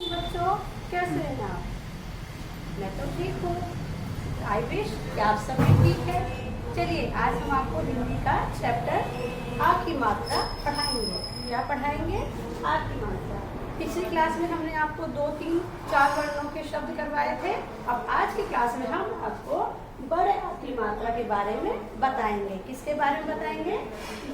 बच्चों, कैसे हैं आप? मैं तो ठीक हूँ। आई विश कि आप सभी ठीक है। चलिए, आज हम आपको हिंदी का चैप्टर आ की मात्रा पढ़ाएंगे। क्या पढ़ाएंगे? आ की मात्रा। पिछली क्लास में हमने आपको 2, 3, 4 वर्णों के शब्द करवाए थे। अब आज की क्लास में हम आपको बड़े आ की मात्रा के बारे में बताएंगे। किसके बारे में बताएंगे?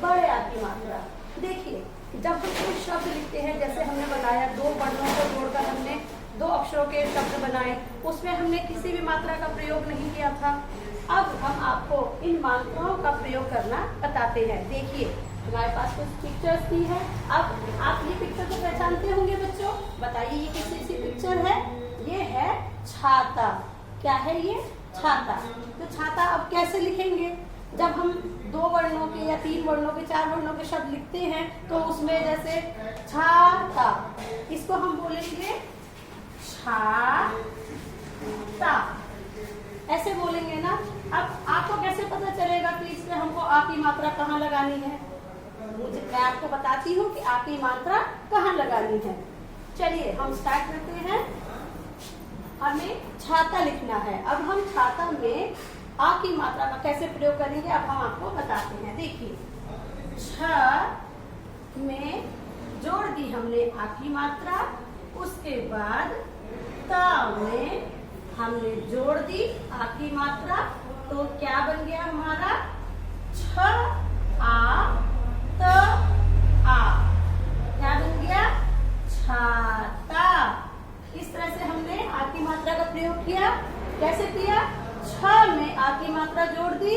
बड़े आ की मात्रा। देखिए, जब हम कोई शब्द लिखते हैं, जैसे हमने बताया 2 वर्णों को जोड़कर हमने 2 अक्षरों के शब्द बनाए, उसमें हमने किसी भी मात्रा का प्रयोग नहीं किया था। अब हम आपको इन मात्राओं का प्रयोग करना बताते हैं। देखिए, हमारे पास कुछ पिक्चर्स दी है। अब आप ये पिक्चर को पहचानते होंगे बच्चों। बताइए, ये किसी सी पिक्चर है? ये है छाता। क्या है ये? छाता। तो छाता अब कैसे लिखेंगे? जब हम 2 वर्णों के या 3 वर्णों के, 4 वर्णों के शब्द लिखते हैं, तो उसमें जैसे छाता, इसको हम बोलेंगे छाता, ऐसे बोलेंगे ना। अब आपको कैसे पता चलेगा कि इसमें हमको आ की मात्रा कहाँ लगानी है? मैं आपको बताती हूँ कि आ की मात्रा कहाँ लगानी है। चलिए, हम स्टार्ट करते हैं। हमें छाता लिखना है। अब हम छाता में आ की मात्रा का कैसे प्रयोग करेंगे, अब हम आपको बताते हैं। देखिए, छ में जोड़ दी हमने आ की मात्रा, उसके बाद ता में हमने जोड़ दी आ की मात्रा, तो क्या बन गया हमारा? छ आ त आ। क्या बन गया? छाता। इस तरह से हमने आ की मात्रा का प्रयोग किया। कैसे किया? छ में आ की मात्रा जोड़ दी,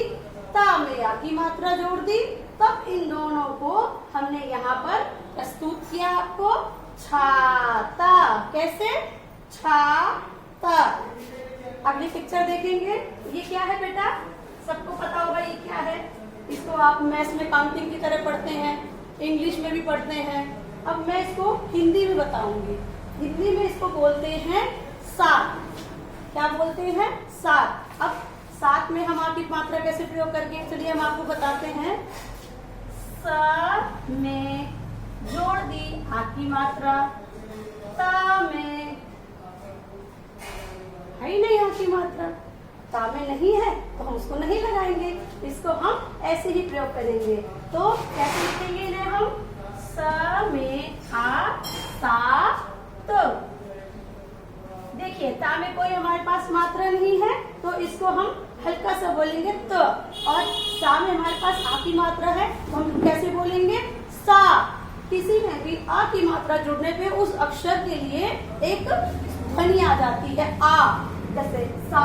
ता में आ की मात्रा जोड़ दी, तब इन दोनों को हमने यहाँ पर प्रस्तुत किया आपको छाता। कैसे? छाता। अगली पिक्चर देखेंगे। ये क्या है बेटा? सबको पता होगा ये क्या है। इसको आप मैथ्स में काउंटिंग की तरह पढ़ते हैं, इंग्लिश में भी पढ़ते हैं। अब मैं इसको हिंदी में बताऊंगी। हिंदी में इसको बोलते हैं सात। क्या बोलते हैं? सात। अब सात में हम आ की मात्रा कैसे प्रयोग करके, चलिए हम आपको बताते हैं। स में जोड़ दी आ की मात्रा, ता में है ही नहीं आ की मात्रा, ता में नहीं है तो हम उसको नहीं लगाएंगे, इसको हम ऐसे ही प्रयोग करेंगे। तो कैसे लिखेंगे इन्हें हम? स में आ सा त। देखिए, ता में कोई हमारे पास मात्रा नहीं है, तो इसको हम हल्का सा बोलेंगे त। और सा में हमारे पास आ की मात्रा है, तो हम कैसे बोलेंगे? सा। किसी में भी आ की मात्रा जुड़ने पे उस अक्षर के लिए एक ध्वनि आ जाती है, आ। जैसे सा,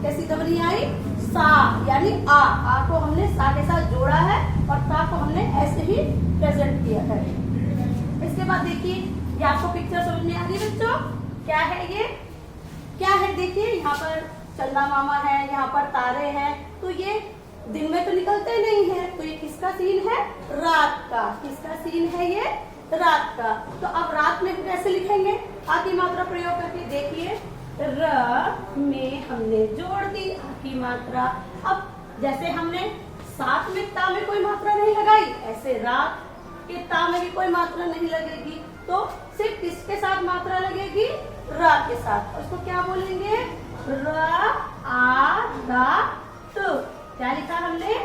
कैसी ध्वनि आई? सा, यानी आ को हमने सा के साथ जोड़ा है और ता को हमने ऐसे ही प्रेजेंट किया है। इसके बाद देखिए, ये आपको पिक्चर समझ में आ गई बच्चों? क्या है ये? क्या है? देखिए, यहाँ पर चंदा मामा है, यहाँ पर तारे हैं, तो ये दिन में तो निकलते नहीं है, तो ये किसका सीन है? रात का। किसका सीन है ये? रात का। तो अब रात में कैसे लिखेंगे आ की मात्रा प्रयोग करके? देखिए, र में हमने जोड़ दी आ की मात्रा। अब जैसे हमने सात में ता में कोई मात्रा नहीं लगाई, ऐसे रात के ता में भी कोई मात्रा नहीं लगेगी, तो सिर्फ किसके साथ मात्रा लगेगी? रा के साथ। उसको क्या बोलेंगे? र आ रा त। क्या लिखा हमने?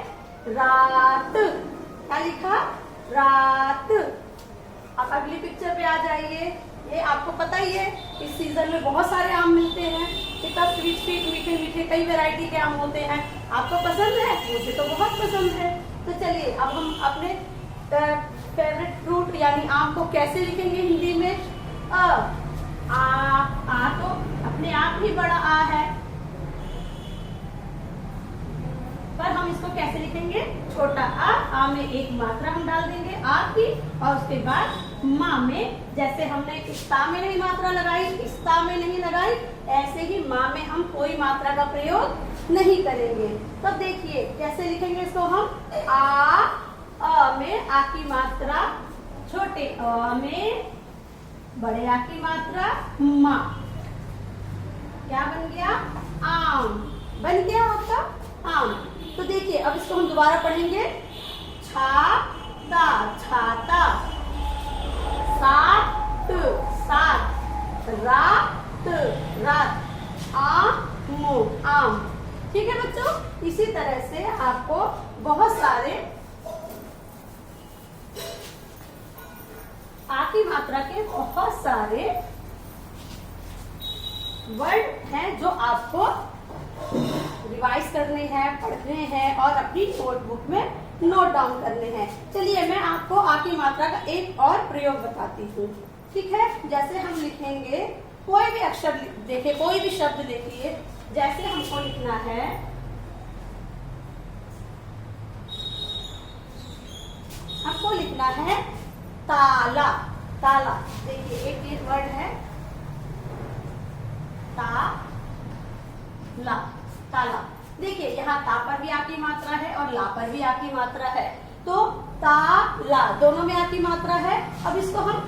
रात। क्या लिखा? रात। अब अगली पिक्चर पे आ जाइए। ये आपको पता ही है, इस सीजन में बहुत सारे आम मिलते हैं। कितना स्वीट स्वीट, मीठे मीठे, कई वैरायटी के आम होते हैं। आपको पसंद है? मुझे तो बहुत पसंद है। तो चलिए, अब हम अपने फेवरेट फ्रूट यानी आम को कैसे लिखेंगे हिंदी में? आ तो अपने आप ही बड़ा आ है, पर हम इसको कैसे लिखेंगे? छोटा आ में एक मात्रा हम डाल देंगे आ की, और उसके बाद माँ में, जैसे हमने इस ता में नहीं मात्रा लगाई, इस ता में नहीं लगाई, ऐसे ही माँ में हम कोई मात्रा का प्रयोग नहीं करेंगे। तब देखिए कैसे लिखेंगे इसको हम? अ में आ की मात्रा, छोटे अ में बड़े आ की मात्रा, माँ। क्या बन गया? आम। बन गया आपका आम। तो देखिए, अब इसको हम दोबारा पढ़ेंगे। छाता, छाता। सात, सात। रात, रात। आम। ठीक है बच्चों, इसी तरह से आपको बहुत सारे आ की मात्रा के बहुत सारे वर्ड हैं जो आपको रिवाइज करने हैं, पढ़ने हैं और अपनी नोटबुक में नोट डाउन करने हैं। चलिए मैं आपको आ की मात्रा का एक और प्रयोग बताती हूँ। ठीक है, जैसे हम लिखेंगे कोई भी अक्षर देखिए, कोई भी शब्द देखिए, जैसे हमको लिखना है ताला। ताला देखिए एक वर्ड है ताला। ताला देखिए यहाँ ता पर भी आ की मात्रा है और ला पर भी आ की मात्रा है, तो ताला दोनों में आ की मात्रा है। अब इसको हम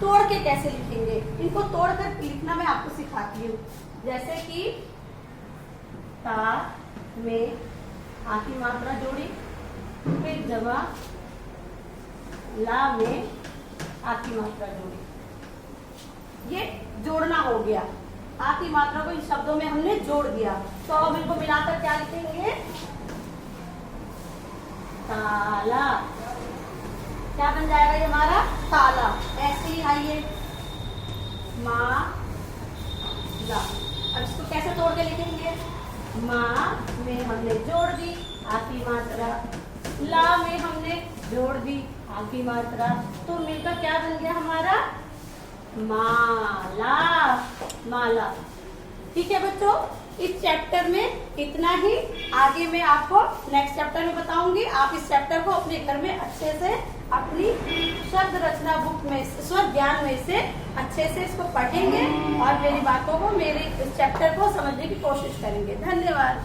तोड़ के कैसे लिखेंगे, इनको तोड़कर लिखना मैं आपको सिखाती हूँ। जैसे कि ता में आ की मात्रा जोड़ी, फिर जमा ला में आ की मात्रा जोड़ी, ये जोड़ना हो गया। आ की मात्रा को इन शब्दों में हमने जोड़ दिया, तो अब इनको मिलाकर क्या लिखेंगे, ताला। क्या बन जाएगा ये हमारा ताला। ऐसे ही आइए माला। अब इसको कैसे तोड़ के लिखेंगे, माँ में हमने जोड़ दी आ की मात्रा, ला में हमने जोड़ दी आ की मात्रा, तो मिलकर क्या बन गया हमारा माला। माला। ठीक है बच्चों, इस चैप्टर में इतना ही। आगे मैं आपको नेक्स्ट चैप्टर में बताऊंगी। आप इस चैप्टर को अपने घर में अच्छे से अपनी शब्द रचना बुक में, स्व ज्ञान में से अच्छे से इसको पढ़ेंगे और मेरी बातों को, मेरे इस चैप्टर को समझने की कोशिश करेंगे। धन्यवाद।